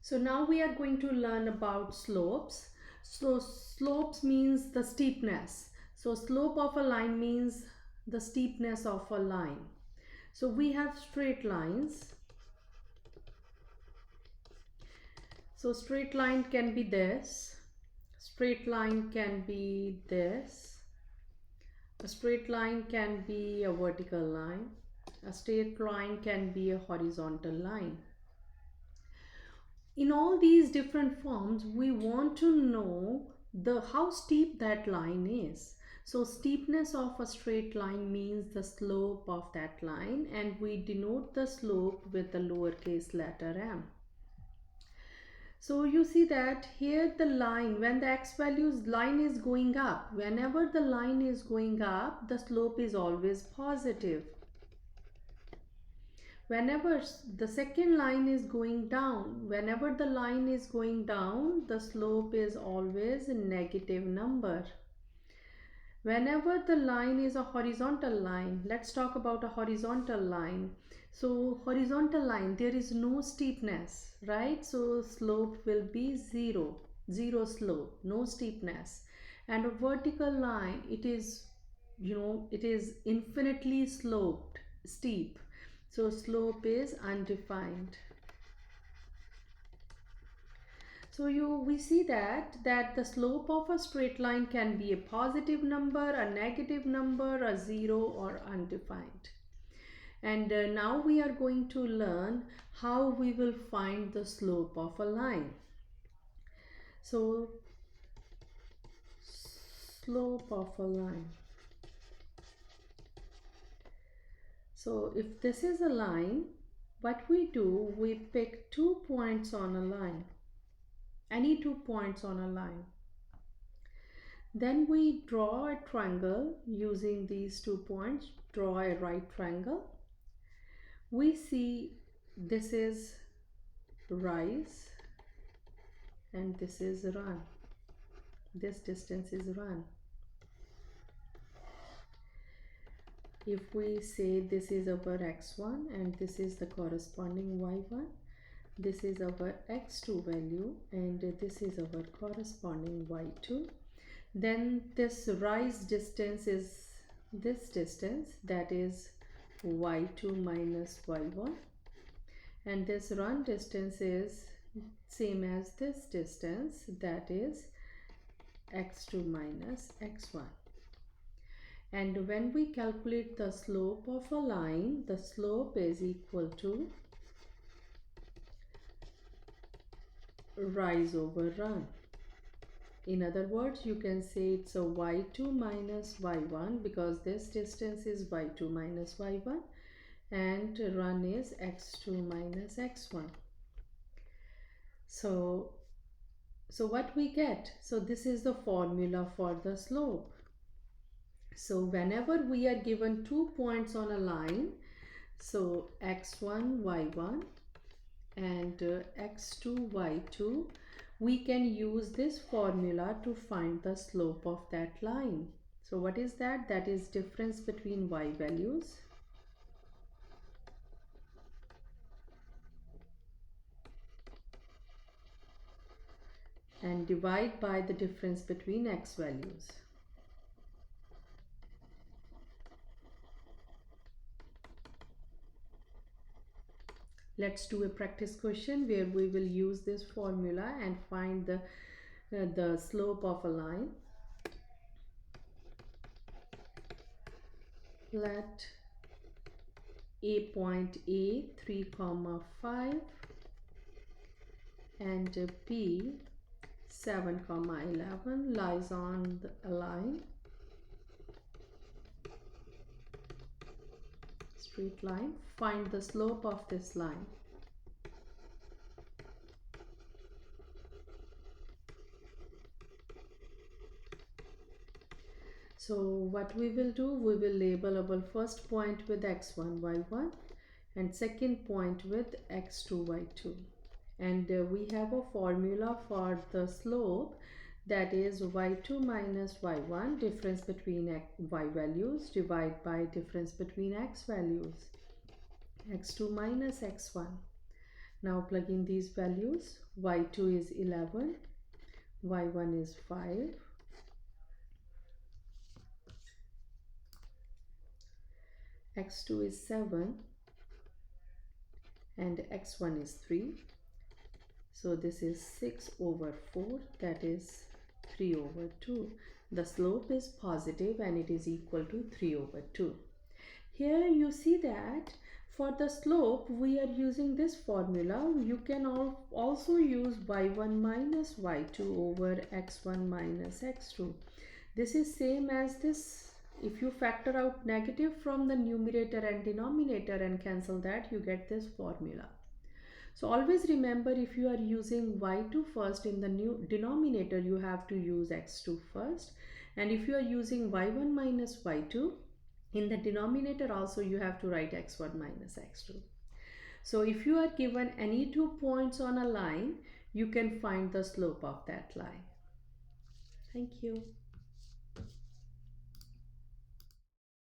So now we are going to learn about slopes. So slopes means the steepness. So slope of a line means the steepness of a line. So we have straight lines. So straight line can be this. Straight line can be this. A straight line can be a vertical line. A straight line can be a horizontal line. In all these different forms, we want to know how steep that line is. So steepness of a straight line means the slope of that line, and we denote the slope with the lowercase letter m. So you see that here the line, when the x values line is going up, whenever the line is going up, the slope is always positive. Whenever the second line is going down, whenever the line is going down, the slope is always a negative number. Whenever the line is a horizontal line, let's talk about a horizontal line. So horizontal line, there is no steepness, right? So slope will be zero slope, no steepness. And a vertical line, it is, it is infinitely sloped, steep. So slope is undefined. So we see that the slope of a straight line can be a positive number, a negative number, a zero, or undefined. And now we are going to learn how we will find the slope of a line. So slope of a line. So if this is a line, what we do, we pick 2 points on a line. Any 2 points on a line. Then we draw a triangle using these 2 points, draw a right triangle. We see this is rise and this is run. This distance is run. If we say this is our x1 and this is the corresponding y1, this is our x2 value and this is our corresponding y2. Then this rise distance is this distance, that is y2 minus y1, and this run distance is same as this distance, that is x2 minus x1. And when we calculate the slope of a line, the slope is equal to rise over run. In other words, you can say it's a y2 minus y1 because this distance is y2 minus y1 and run is x2 minus x1. So what we get? So this is the formula for the slope. So whenever we are given 2 points on a line, so x1, y1 and x2, y2, we can use this formula to find the slope of that line. So what is that? That is difference between y values and divide by the difference between x values. Let's do a practice question where we will use this formula and find the slope of a line. Let a point A 3, 5 and B 7, 11 lies on a line, straight line. Find the slope of this line. So what we will do, we will label our first point with x1, y1 and second point with x2, y2. And we have a formula for the slope, that is y2 minus y1, difference between y values, divide by difference between x values, x2 minus x1. Now plug in these values. Y2 is 11, y1 is 5, x2 is 7, and x1 is 3. So this is 6 over 4, that is 3 over 2. The slope is positive and it is equal to 3 over 2. Here you see that for the slope we are using this formula. You can also use y1 minus y2 over x1 minus x2. This is same as this. If you factor out negative from the numerator and denominator and cancel that, you get this formula. So always remember, if you are using y2 first in the new denominator, you have to use x2 first. And if you are using y1 minus y2, in the denominator also you have to write x1 minus x2. So if you are given any 2 points on a line, you can find the slope of that line. Thank you.